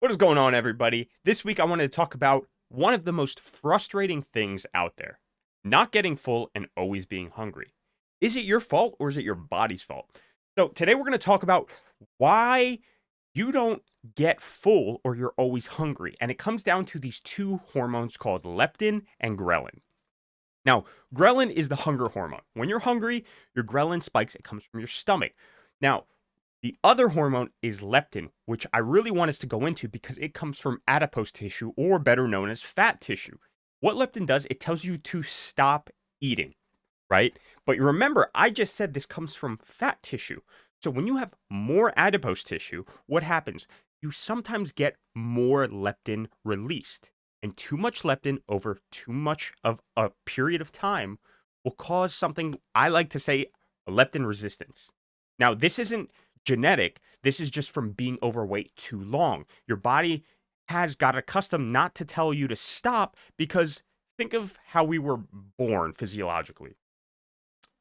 What is going on, everybody? This week, I wanted to talk about one of the most frustrating things out there: not getting full and always being hungry. Is it your fault or is it your body's fault? So, today we're going to talk about why you don't get full or you're always hungry. And it comes down to these two hormones called leptin and ghrelin. Now, ghrelin is the hunger hormone. When you're hungry, your ghrelin spikes, it comes from your stomach. Now, the other hormone is leptin, which I really want us to go into because it comes from adipose tissue, or better known as fat tissue. What leptin does, it tells you to stop eating, right? But you remember, I just said this comes from fat tissue. So when you have more adipose tissue, what happens? You sometimes get more leptin released. And too much leptin over too much of a period of time will cause something I like to say leptin resistance. Now, this isn't genetic. This is just from being overweight too long. Your body has got accustomed not to tell you to stop because think of how we were born physiologically.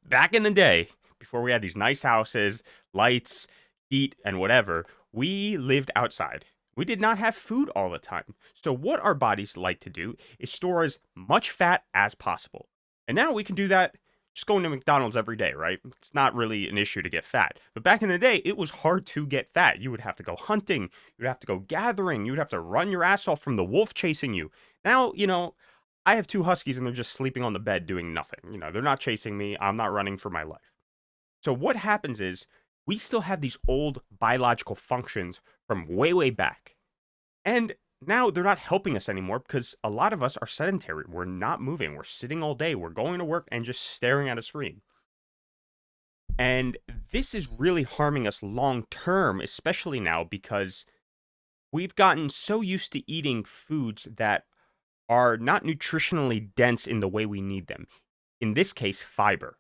Back in the day, before we had these nice houses, lights, heat, and whatever, we lived outside. We did not have food all the time. So, what our bodies like to do is store as much fat as possible. And now we can do that just going to McDonald's every day, right? It's not really an issue to get fat. But back in the day, it was hard to get fat. You would have to go hunting, you would have to go gathering, you would have to run your ass off from the wolf chasing you. Now, I have two huskies and they're just sleeping on the bed doing nothing. They're not chasing me. I'm not running for my life. So what happens is we still have these old biological functions from way, way back. And now they're not helping us anymore because a lot of us are sedentary. We're not moving. We're sitting all day. We're going to work and just staring at a screen. And this is really harming us long term, especially now because we've gotten so used to eating foods that are not nutritionally dense in the way we need them. In this case, fiber.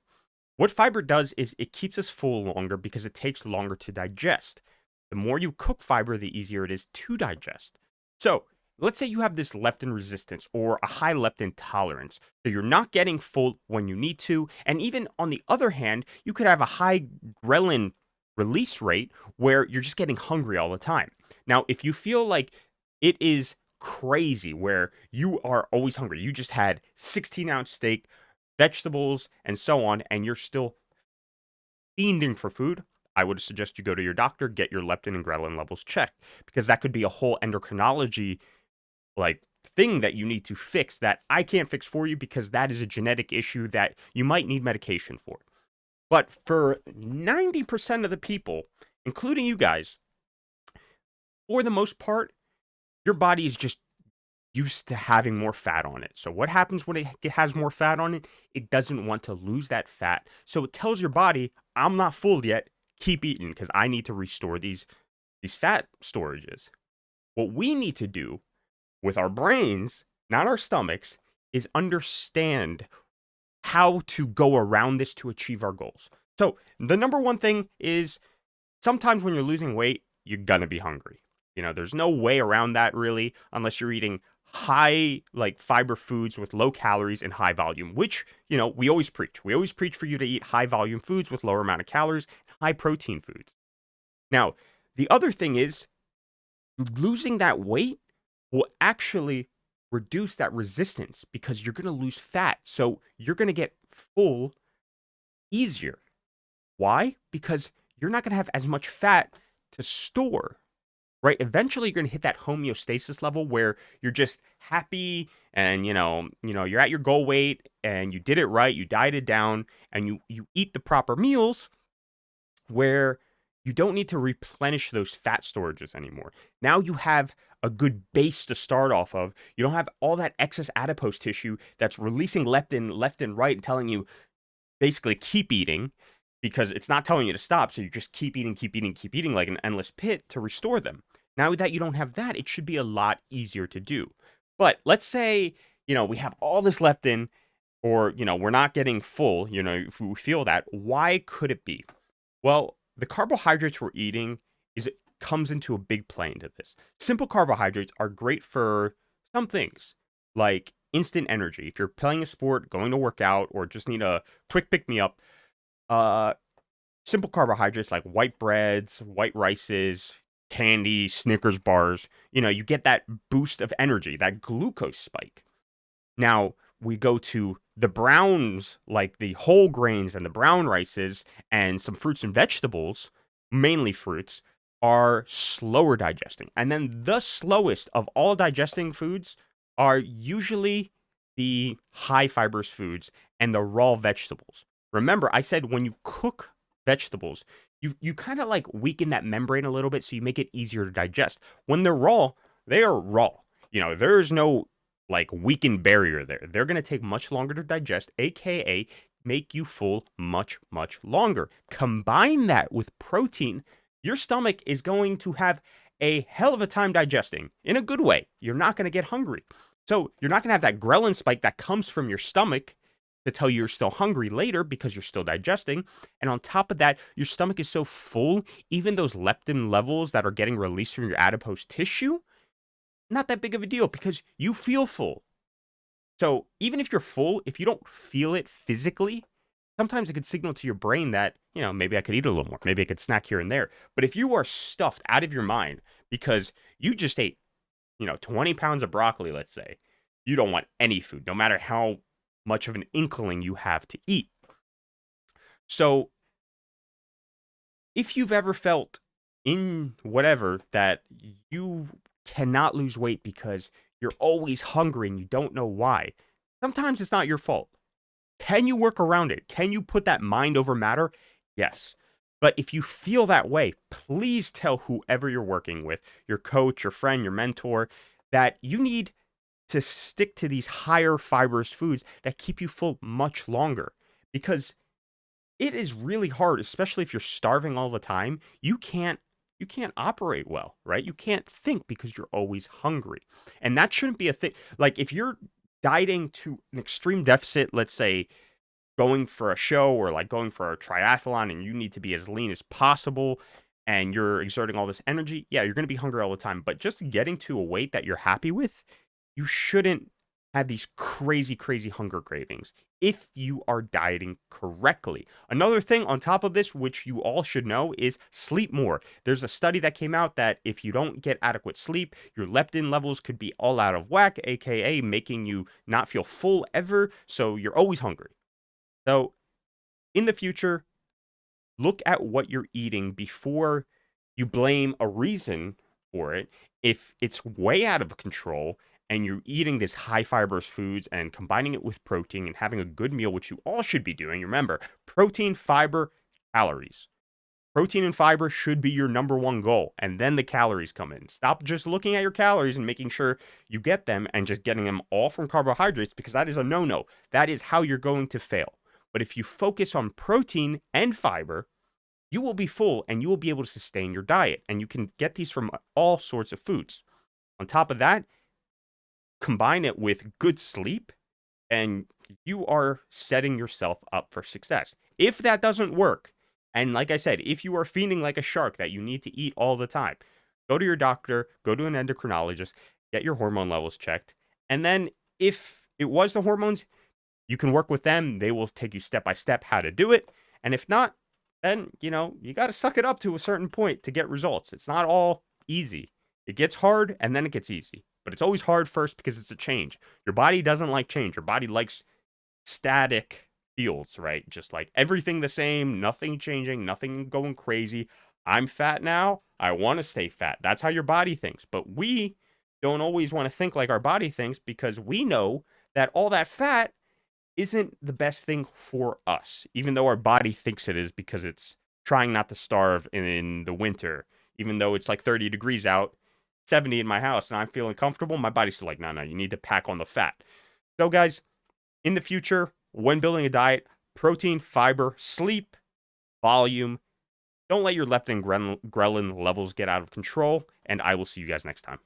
What fiber does is it keeps us full longer because it takes longer to digest. The more you cook fiber, the easier it is to digest. So, let's say you have this leptin resistance or a high leptin tolerance. So, you're not getting full when you need to. And even on the other hand, you could have a high ghrelin release rate where you're just getting hungry all the time. Now, if you feel like it is crazy where you are always hungry, you just had 16-ounce steak, vegetables, and so on, and you're still fiending for food, I would suggest you go to your doctor, get your leptin and ghrelin levels checked, because that could be a whole endocrinology like thing that you need to fix that I can't fix for you because that is a genetic issue that you might need medication for. But for 90% of the people, including you guys, for the most part, your body is just used to having more fat on it. So what happens when it has more fat on it? It doesn't want to lose that fat. So it tells your body, I'm not full yet. Keep eating because I need to restore these fat storages. What we need to do with our brains, not our stomachs, is understand how to go around this to achieve our goals. So the number one thing is sometimes when you're losing weight, you're going to be hungry. There's no way around that really, unless you're eating high like fiber foods with low calories and high volume, which, we always preach. We always preach for you to eat high volume foods with lower amount of calories, high protein foods. Now, the other thing is losing that weight will actually reduce that resistance because you're going to lose fat. So you're going to get full easier. Why? Because you're not going to have as much fat to store, right? Eventually you're going to hit that homeostasis level where you're just happy and you're at your goal weight and you did it right, you dieted down and you eat the proper meals where you don't need to replenish those fat storages anymore. Now you have a good base to start off of. You don't have all that excess adipose tissue that's releasing leptin left and right and telling you basically keep eating because it's not telling you to stop. So you just keep eating, keep eating, keep eating like an endless pit to restore them. Now that you don't have that, it should be a lot easier to do. But let's say, we have all this leptin or, we're not getting full, if we feel that, why could it be? Well, the carbohydrates we're eating comes into a big play into this. Simple carbohydrates are great for some things, like instant energy. If you're playing a sport, going to work out, or just need a quick pick me up, simple carbohydrates like white breads, white rices, candy, Snickers bars, you get that boost of energy, that glucose spike. Now, we go to the browns, like the whole grains and the brown rices, and some fruits and vegetables, mainly fruits, are slower digesting. And then the slowest of all digesting foods are usually the high fibrous foods and the raw vegetables. Remember, I said when you cook vegetables, you kind of like weaken that membrane a little bit so you make it easier to digest. When they're raw, they are raw. There's no like weakened barrier there. They're going to take much longer to digest, aka make you full much, much longer. Combine that with protein, your stomach is going to have a hell of a time digesting in a good way. You're not going to get hungry. So you're not going to have that ghrelin spike that comes from your stomach to tell you you're still hungry later because you're still digesting. And on top of that, your stomach is so full, even those leptin levels that are getting released from your adipose tissue, not that big of a deal because you feel full. So even if you're full, if you don't feel it physically, sometimes it could signal to your brain that, maybe I could eat a little more. Maybe I could snack here and there. But if you are stuffed out of your mind because you just ate, 20 pounds of broccoli, let's say, you don't want any food, no matter how much of an inkling you have to eat. So if you've ever felt in whatever that you cannot lose weight because you're always hungry and you don't know why, sometimes it's not your fault. Can you work around it? Can you put that mind over matter? Yes. But if you feel that way, please tell whoever you're working with, your coach, your friend, your mentor, that you need to stick to these higher fibrous foods that keep you full much longer. Because it is really hard, especially if you're starving all the time. You can't operate well, right? You can't think because you're always hungry. And that shouldn't be a thing. Like if you're dieting to an extreme deficit, let's say going for a show or like going for a triathlon and you need to be as lean as possible and you're exerting all this energy, yeah, you're going to be hungry all the time. But just getting to a weight that you're happy with, you shouldn't have these crazy, crazy hunger cravings if you are dieting correctly. Another thing on top of this, which you all should know, is sleep more. There's a study that came out that if you don't get adequate sleep, your leptin levels could be all out of whack, aka making you not feel full ever, so you're always hungry. So in the future, look at what you're eating before you blame a reason for it. If it's way out of control and you're eating this high fibrous foods and combining it with protein and having a good meal, which you all should be doing. Remember, protein, fiber, calories. Protein and fiber should be your number one goal, and then the calories come in. Stop just looking at your calories and making sure you get them and just getting them all from carbohydrates, because that is a no-no. That is how you're going to fail. But if you focus on protein and fiber, you will be full and you will be able to sustain your diet. And you can get these from all sorts of foods. On top of that, combine it with good sleep, and you are setting yourself up for success. If that doesn't work, and like I said, if you are feeling like a shark that you need to eat all the time, go to your doctor, go to an endocrinologist, get your hormone levels checked. And then if it was the hormones, you can work with them. They will take you step by step how to do it. And if not, then, you got to suck it up to a certain point to get results. It's not all easy. It gets hard and then it gets easy. But it's always hard first because it's a change. Your body doesn't like change. Your body likes static fields, right? Just like everything the same, nothing changing, nothing going crazy. I'm fat now. I want to stay fat. That's how your body thinks. But we don't always want to think like our body thinks because we know that all that fat isn't the best thing for us, even though our body thinks it is because it's trying not to starve in the winter, even though it's like 30 degrees out, 70 in my house, and I'm feeling comfortable. My body's still like, no, you need to pack on the fat. So guys, in the future, when building a diet, protein, fiber, sleep, volume. Don't let your leptin ghrelin levels get out of control, and I will see you guys next time.